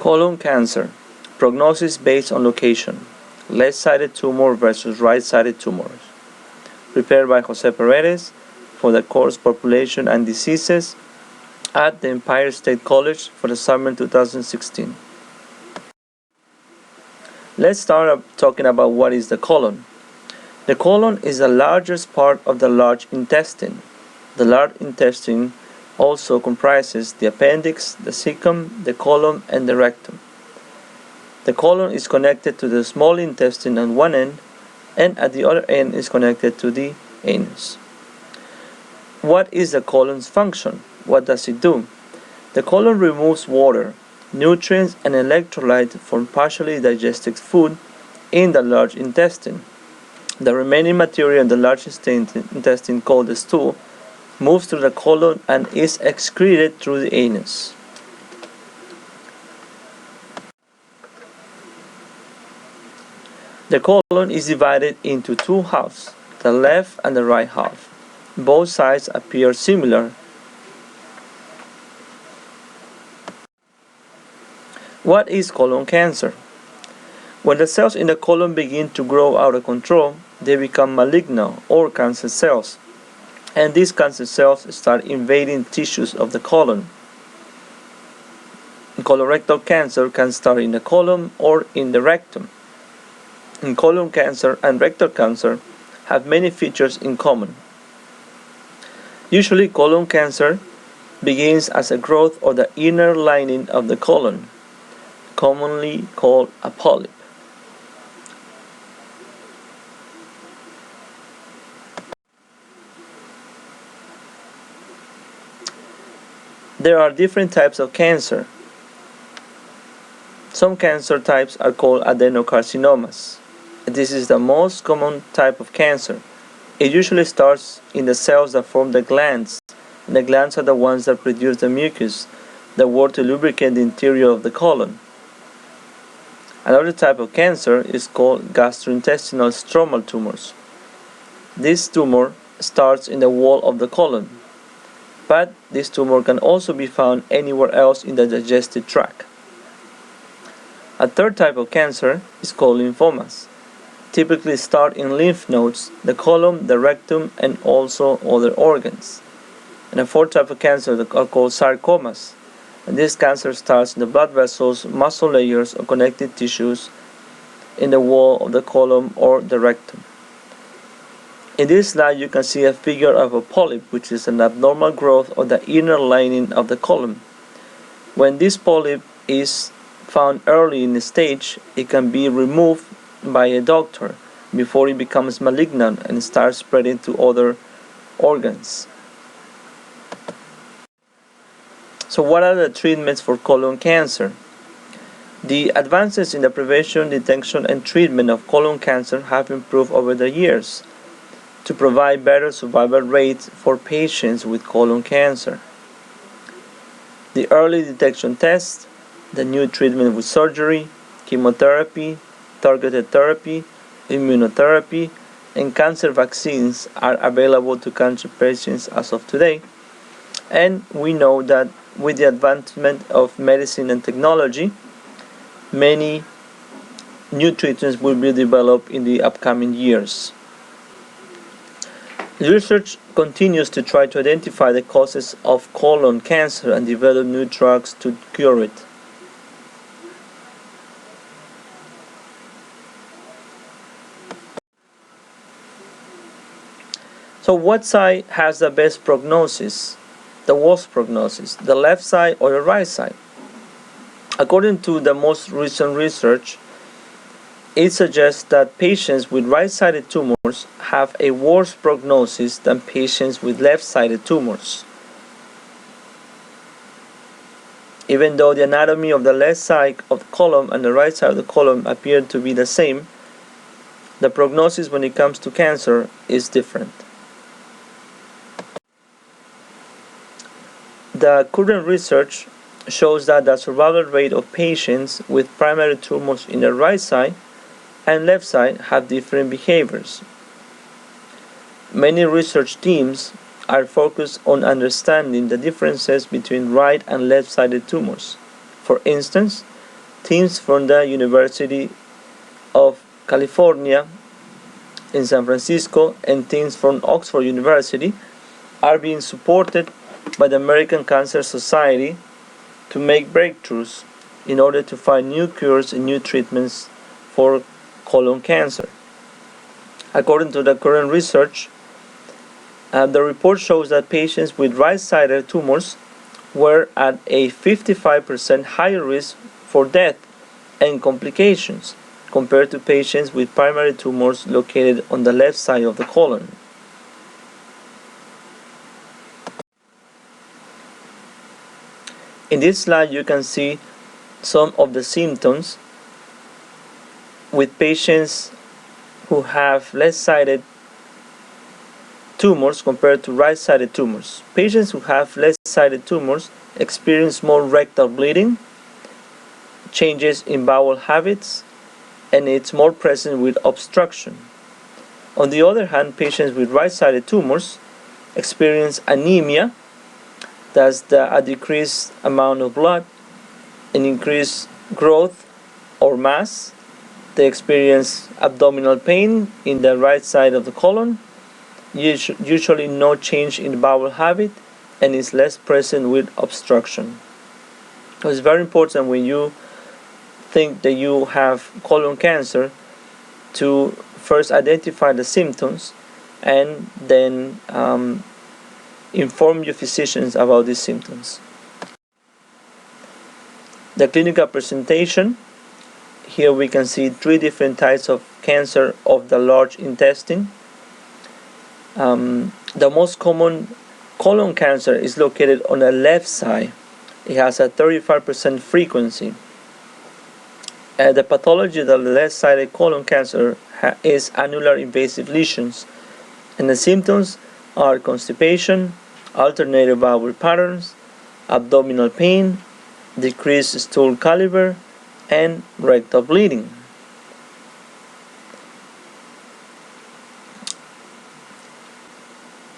Colon cancer. Prognosis based on location. Left-sided tumor versus right-sided tumors. Prepared by Jose Paredes for the course Population and Diseases at the Empire State College for the summer 2016. Let's start up talking about what is the colon. The colon is the largest part of the large intestine. The large intestine also comprises the appendix, the cecum, the colon, and the rectum. The colon is connected to the small intestine at one end, and at the other end is connected to the anus. What is the colon's function? What does it do? The colon removes water, nutrients, and electrolytes from partially digested food in the large intestine. The remaining material in the large intestine, called the stool, moves through the colon and is excreted through the anus. The colon is divided into two halves, the left and the right half. Both sides appear similar. What is colon cancer? When the cells in the colon begin to grow out of control, they become malignant or cancer cells, and these cancer cells start invading tissues of the colon. Colorectal cancer can start in the colon or in the rectum. And colon cancer and rectal cancer have many features in common. Usually, colon cancer begins as a growth of the inner lining of the colon, commonly called a polyp. There are different types of cancer. Some cancer types are called adenocarcinomas. This is the most common type of cancer. It usually starts in the cells that form the glands. And the glands are the ones that produce the mucus that work to lubricate the interior of the colon. Another type of cancer is called gastrointestinal stromal tumors. This tumor starts in the wall of the colon, but this tumor can also be found anywhere else in the digestive tract. A third type of cancer is called lymphomas. Typically start in lymph nodes, the colon, the rectum, and also other organs. And a fourth type of cancer are called sarcomas. And this cancer starts in the blood vessels, muscle layers, or connective tissues in the wall of the colon or the rectum. In this slide, you can see a figure of a polyp, which is an abnormal growth of the inner lining of the colon. When this polyp is found early in the stage, it can be removed by a doctor before it becomes malignant and starts spreading to other organs. So what are the treatments for colon cancer? The advances in the prevention, detection, and treatment of colon cancer have improved over the years to provide better survival rates for patients with colon cancer. The early detection test, the new treatment with surgery, chemotherapy, targeted therapy, immunotherapy, and cancer vaccines are available to cancer patients as of today. And we know that with the advancement of medicine and technology, many new treatments will be developed in the upcoming years. Research continues to try to identify the causes of colon cancer and develop new drugs to cure it. So what side has the best prognosis, the worst prognosis, the left side or the right side? According to the most recent research, it suggests that patients with right-sided tumors have a worse prognosis than patients with left-sided tumors. Even though the anatomy of the left side of the colon and the right side of the colon appear to be the same, the prognosis when it comes to cancer is different. The current research shows that the survival rate of patients with primary tumors in the right side and left side have different behaviors. Many research teams are focused on understanding the differences between right and left-sided tumors. For instance, teams from the University of California in San Francisco and teams from Oxford University are being supported by the American Cancer Society to make breakthroughs in order to find new cures and new treatments for colon cancer. According to the current research, the report shows that patients with right-sided tumors were at a 55% higher risk for death and complications compared to patients with primary tumors located on the left side of the colon. In this slide, you can see some of the symptoms with patients who have left-sided tumors compared to right-sided tumors. Patients who have left-sided tumors experience more rectal bleeding, changes in bowel habits, and it's more present with obstruction. On the other hand, patients with right-sided tumors experience anemia, that's a decreased amount of blood, an increased growth or mass. They experience abdominal pain in the right side of the colon, usually no change in bowel habit, and is less present with obstruction. So it's very important when you think that you have colon cancer to first identify the symptoms and then inform your physicians about these symptoms. The clinical presentation. Here we can see 3 different types of cancer of the large intestine. The most common colon cancer is located on the left side. It has a 35% frequency. The pathology of the left-sided colon cancer is annular invasive lesions, and the symptoms are constipation, alternating bowel patterns, abdominal pain, decreased stool caliber, and rectal bleeding.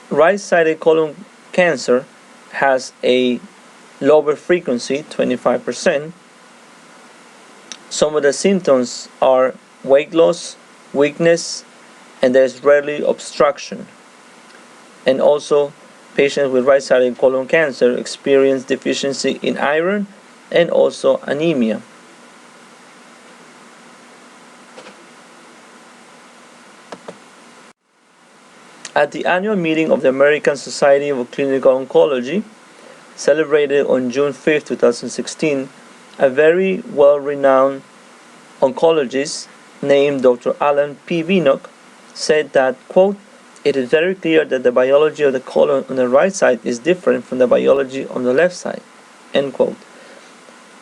Right-sided colon cancer has a lower frequency, 25%. Some of the symptoms are weight loss, weakness, and there's rarely obstruction. And also, patients with right-sided colon cancer experience deficiency in iron and also anemia. At the annual meeting of the American Society of Clinical Oncology, celebrated on June 5, 2016, a very well-renowned oncologist named Dr. Alan P. Vinok said that, quote, "It is very clear that the biology of the colon on the right side is different from the biology on the left side," end quote.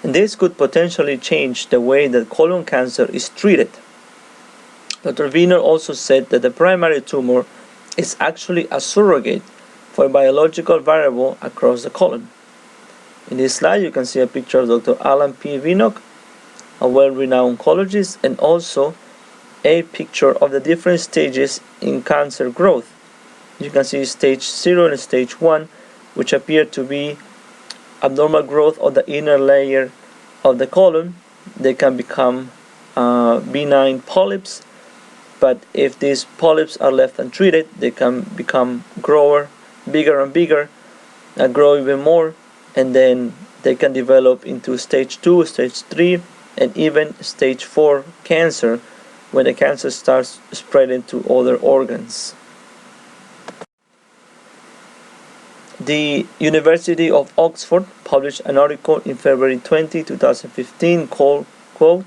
And this could potentially change the way that colon cancer is treated. Dr. Vinok also said that the primary tumor is actually a surrogate for a biological variable across the colon. In this slide, you can see a picture of Dr. Alan P. Vinok, a well-renowned oncologist, and also a picture of the different stages in cancer growth. You can see stage 0 and stage 1, which appear to be abnormal growth of the inner layer of the colon. They can become benign polyps, but if these polyps are left untreated, they can become bigger and bigger, grow even more, and then they can develop into stage 2, stage 3, and even stage 4 cancer when the cancer starts spreading to other organs. The University of Oxford published an article in February 20, 2015 called, quote,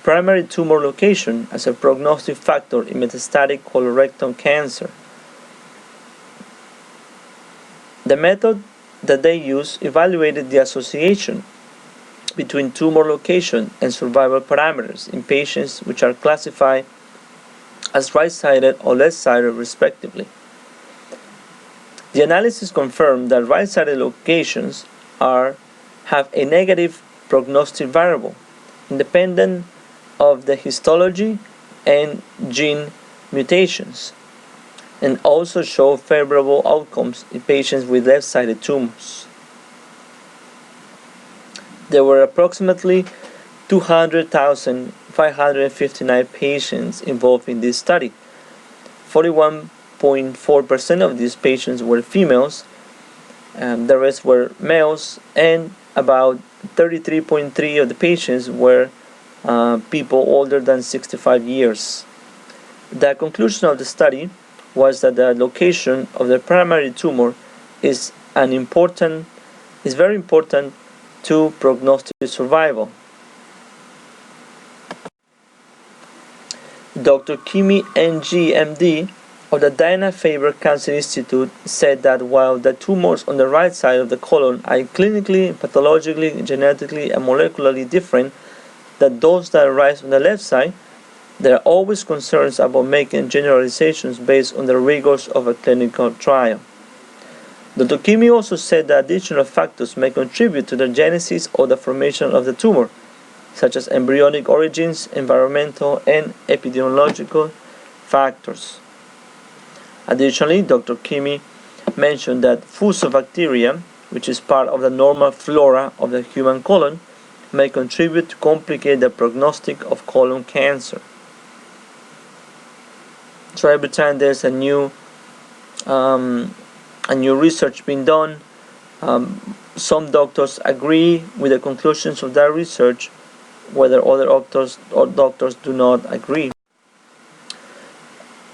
"Primary tumor location as a prognostic factor in metastatic colorectal cancer." The method that they used evaluated the association between tumor location and survival parameters in patients which are classified as right-sided or left-sided respectively. The analysis confirmed that right-sided locations have a negative prognostic variable, independent of the histology and gene mutations, and also show favorable outcomes in patients with left-sided tumors. There were approximately 200,559 patients involved in this study. 41.4% of these patients were females, the rest were males, and about 33.3% of the patients were people older than 65 years. The conclusion of the study was that the location of the primary tumor is very important to prognostic survival. Dr. Kimi Ng, MD, of the Dana-Farber Cancer Institute said that while the tumors on the right side of the colon are clinically, pathologically, genetically, and molecularly different than those that arise on the left side, there are always concerns about making generalizations based on the rigors of a clinical trial. Dr. Kimi also said that additional factors may contribute to the genesis or the formation of the tumor, such as embryonic origins, environmental, and epidemiological factors. Additionally, Dr. Kimi mentioned that fusobacteria, which is part of the normal flora of the human colon, may contribute to complicate the prognostic of colon cancer. So every time there's a new research being done, some doctors agree with the conclusions of that research, whether other doctors do not agree.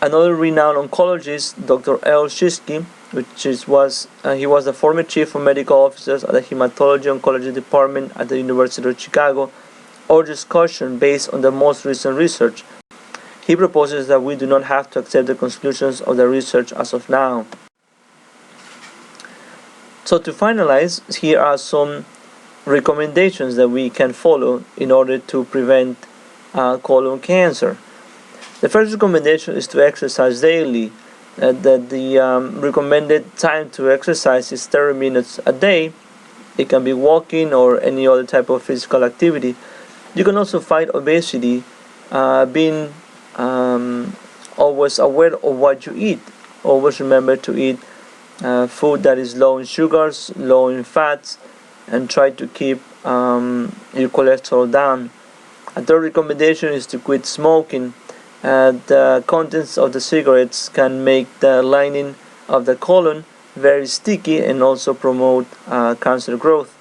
Another renowned oncologist, Dr. L. Shishkin, he was the former chief of medical officers at the Hematology Oncology Department at the University of Chicago, urges caution based on the most recent research. He proposes that we do not have to accept the conclusions of the research as of now. So to finalize, here are some recommendations that we can follow in order to prevent colon cancer. The first recommendation is to exercise daily. The recommended time to exercise is 30 minutes a day. It can be walking or any other type of physical activity. You can also fight obesity, being always aware of what you eat. Always remember to eat food that is low in sugars, low in fats, and try to keep your cholesterol down. A third recommendation is to quit smoking. The contents of the cigarettes can make the lining of the colon very sticky and also promote cancer growth.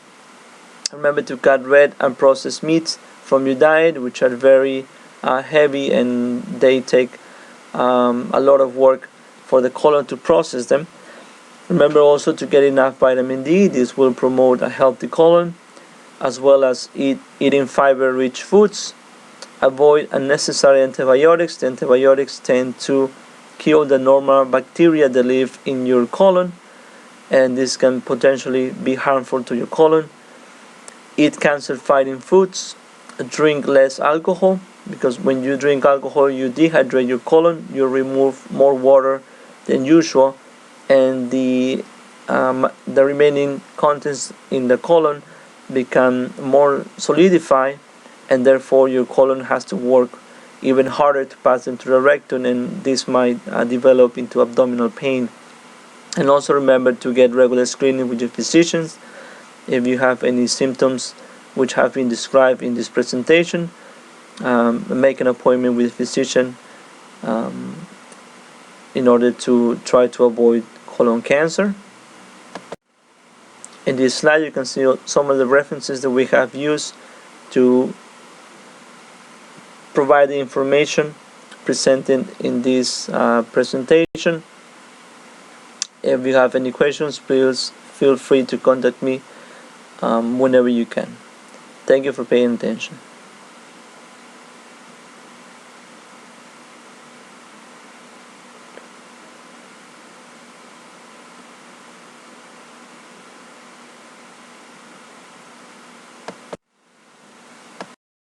Remember to cut red and processed meats from your diet, which are very heavy and they take a lot of work for the colon to process them. Remember also to get enough vitamin D. This will promote a healthy colon, as well as eating fiber-rich foods. Avoid unnecessary antibiotics. The antibiotics tend to kill the normal bacteria that live in your colon, and this can potentially be harmful to your colon. Eat cancer-fighting foods. Drink less alcohol, because when you drink alcohol, you dehydrate your colon, you remove more water than usual, and the remaining contents in the colon become more solidified, and therefore your colon has to work even harder to pass them through the rectum, and this might develop into abdominal pain. And also remember to get regular screening with your physicians. If you have any symptoms which have been described in this presentation, make an appointment with a physician in order to try to avoid colon cancer. In this slide you can see some of the references that we have used to provide the information presented in this presentation. If you have any questions, please feel free to contact me whenever you can. Thank you for paying attention.